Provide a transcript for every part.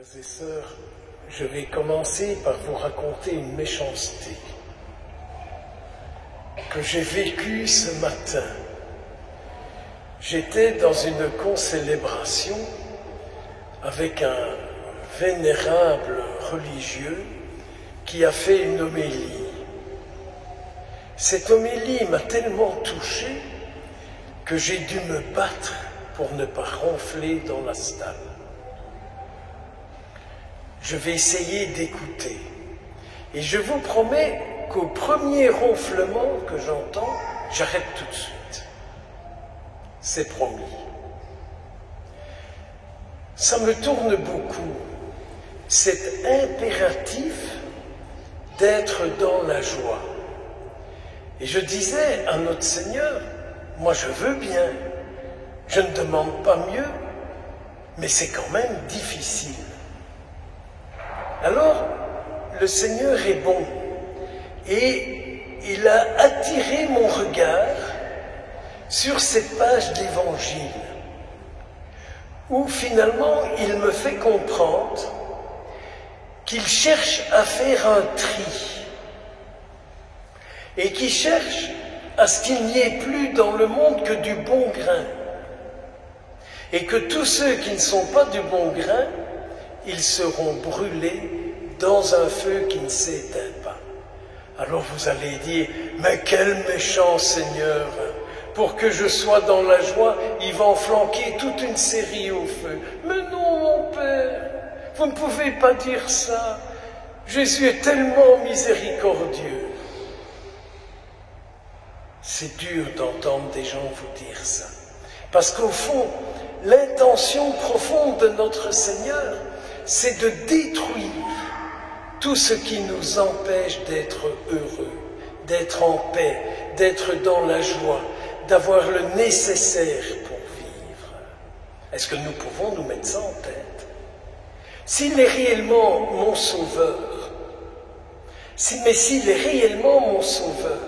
Frères et sœurs, je vais commencer par vous raconter une méchanceté que j'ai vécue ce matin. J'étais dans une concélébration avec un vénérable religieux qui a fait une homélie. Cette homélie m'a tellement touché que j'ai dû me battre pour ne pas ronfler dans la stalle. Je vais essayer d'écouter. Et je vous promets qu'au premier ronflement que j'entends, j'arrête tout de suite. C'est promis. Ça me tourne beaucoup, cet impératif d'être dans la joie. Et je disais à notre Seigneur, moi je veux bien, je ne demande pas mieux, mais c'est quand même difficile. Alors, le Seigneur est bon et il a attiré mon regard sur cette page d'Évangile où finalement il me fait comprendre qu'il cherche à faire un tri et qu'il cherche à ce qu'il n'y ait plus dans le monde que du bon grain et que tous ceux qui ne sont pas du bon grain, ils seront brûlés dans un feu qui ne s'éteint pas. Alors vous allez dire, mais quel méchant Seigneur! Pour que je sois dans la joie, il va en flanquer toute une série au feu. Mais non, mon Père, vous ne pouvez pas dire ça. Jésus est tellement miséricordieux. C'est dur d'entendre des gens vous dire ça. Parce qu'au fond, l'intention profonde de notre Seigneur, c'est de détruire tout ce qui nous empêche d'être heureux, d'être en paix, d'être dans la joie, d'avoir le nécessaire pour vivre. Est-ce que nous pouvons nous mettre ça en tête? S'il est réellement mon sauveur, mais s'il est réellement mon sauveur,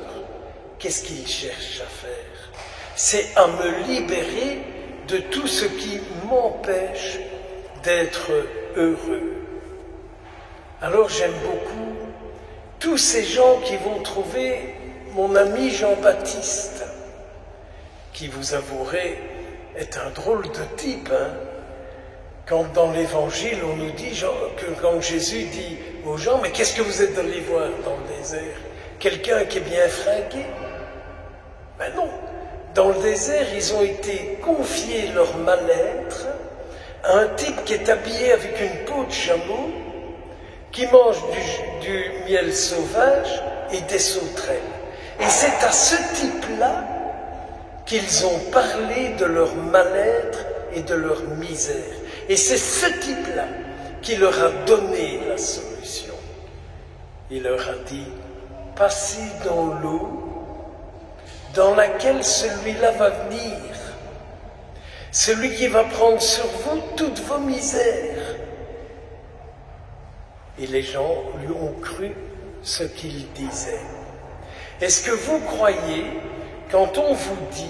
qu'est-ce qu'il cherche à faire? C'est à me libérer de tout ce qui m'empêche d'être heureux. Alors j'aime beaucoup tous ces gens qui vont trouver mon ami Jean-Baptiste, qui vous avouerez est un drôle de type. Quand dans l'Évangile on nous dit que quand Jésus dit aux gens, mais qu'est-ce que vous êtes allés voir dans le désert? Quelqu'un qui est bien fringué? Ben non, dans le désert ils ont été confiés leur mal-être à un type qui est habillé avec une peau de chameau, qui mange du miel sauvage et des sauterelles. Et c'est à ce type-là qu'ils ont parlé de leur mal-être et de leur misère. Et c'est ce type-là qui leur a donné la solution. Il leur a dit, passez dans l'eau dans laquelle celui-là va venir. Celui qui va prendre sur vous toutes vos misères. Et les gens lui ont cru ce qu'il disait. Est-ce que vous croyez, quand on vous dit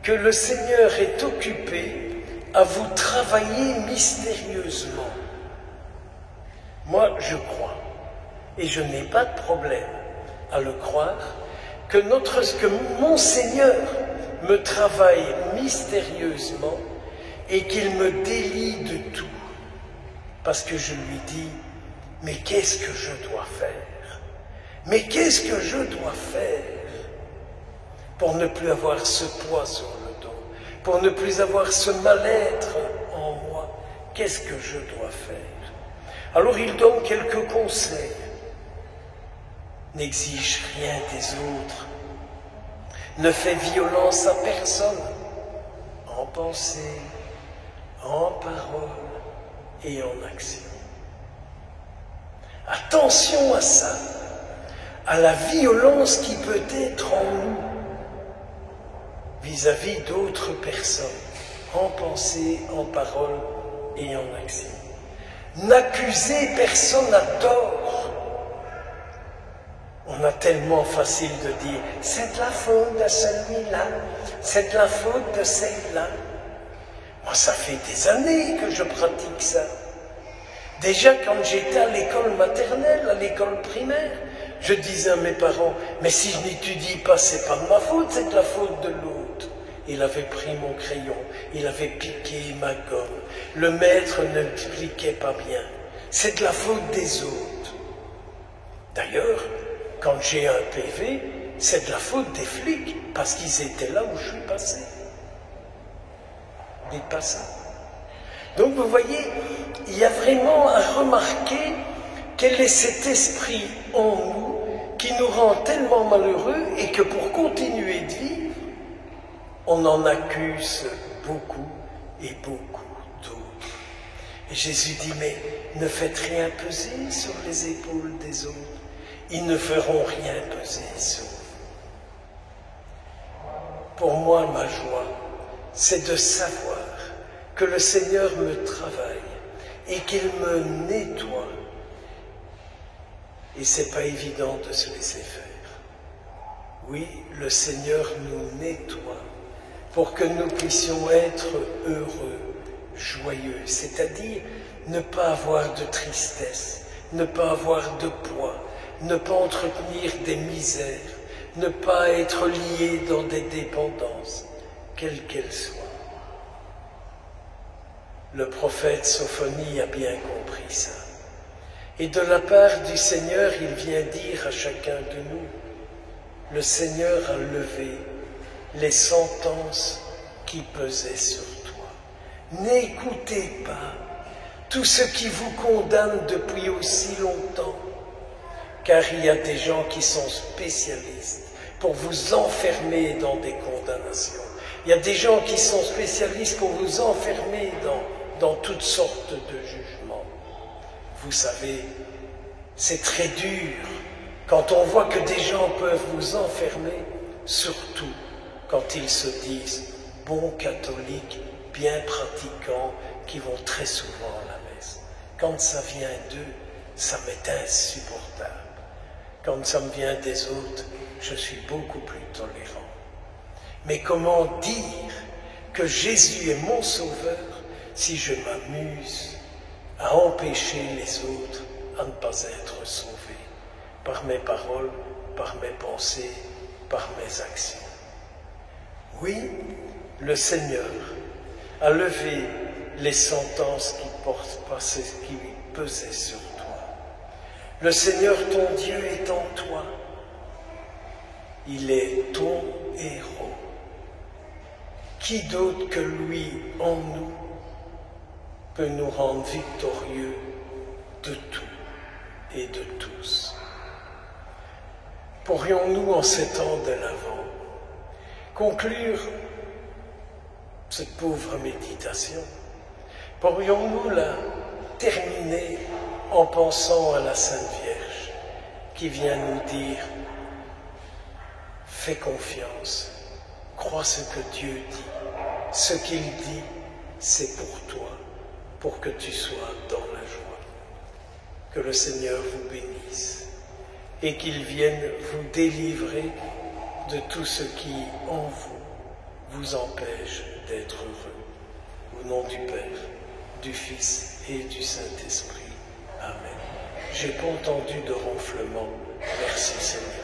que le Seigneur est occupé à vous travailler mystérieusement? Moi, je crois, et je n'ai pas de problème à le croire, que mon Seigneur me travaille mystérieusement et qu'il me délie de tout. Parce que je lui dis, mais qu'est-ce que je dois faire? Mais qu'est-ce que je dois faire pour ne plus avoir ce poids sur le dos, pour ne plus avoir ce mal-être en moi? Qu'est-ce que je dois faire? Alors il donne quelques conseils. N'exige rien des autres. Ne fais violence à personne, en pensée, en parole et en action. Attention à ça, à la violence qui peut être en nous vis-à-vis d'autres personnes, en pensée, en parole et en action. N'accusez personne à tort. On a tellement facile de dire « c'est de la faute de celui-là, c'est de la faute de celle-là ». Moi, ça fait des années que je pratique ça. Déjà, quand j'étais à l'école maternelle, à l'école primaire, je disais à mes parents, mais si je n'étudie pas, c'est pas de ma faute, c'est de la faute de l'autre. Il avait pris mon crayon, il avait piqué ma gomme. Le maître ne m'expliquait pas bien. C'est de la faute des autres. D'ailleurs, quand j'ai un PV, c'est de la faute des flics, parce qu'ils étaient là où je suis passé. Dites pas ça. Donc vous voyez, il y a vraiment à remarquer quel est cet esprit en nous qui nous rend tellement malheureux et que pour continuer de vivre, on en accuse beaucoup et beaucoup d'autres. Et Jésus dit, mais ne faites rien peser sur les épaules des autres. Ils ne feront rien peser sur vous. Pour moi, ma joie, c'est de savoir que le Seigneur me travaille et qu'il me nettoie. Et c'est pas évident de se laisser faire. Oui, le Seigneur nous nettoie pour que nous puissions être heureux, joyeux, c'est-à-dire ne pas avoir de tristesse, ne pas avoir de poids, ne pas entretenir des misères, ne pas être lié dans des dépendances, quelles qu'elles soient. Le prophète Sophonie a bien compris ça. Et de la part du Seigneur, il vient dire à chacun de nous, le Seigneur a levé les sentences qui pesaient sur toi. N'écoutez pas tout ce qui vous condamne depuis aussi longtemps, car il y a des gens qui sont spécialistes pour vous enfermer dans des condamnations. Il y a des gens qui sont spécialistes pour vous enfermer dans toutes sortes de jugements. Vous savez, c'est très dur quand on voit que des gens peuvent vous enfermer, surtout quand ils se disent bons catholiques, bien pratiquants, qui vont très souvent à la messe. Quand ça vient d'eux, ça m'est insupportable. Quand ça me vient des autres, je suis beaucoup plus tolérant. Mais comment dire que Jésus est mon sauveur si je m'amuse à empêcher les autres à ne pas être sauvés par mes paroles, par mes pensées, par mes actions? Oui, le Seigneur a levé les sentences qui pesaient sur toi. Le Seigneur, ton Dieu, est en toi. Il est ton héros. Qui d'autre que lui en nous peut nous rendre victorieux de tout et de tous? Pourrions-nous, en ces temps de l'Avent, conclure cette pauvre méditation? Pourrions-nous la terminer en pensant à la Sainte Vierge qui vient nous dire « Fais confiance, crois ce que Dieu dit, ce qu'il dit, c'est pour toi, pour que tu sois dans la joie. » Que le Seigneur vous bénisse et qu'il vienne vous délivrer de tout ce qui, en vous empêche d'être heureux. Au nom du Père, du Fils et du Saint-Esprit. Amen. J'ai pas entendu de ronflement. Merci Seigneur.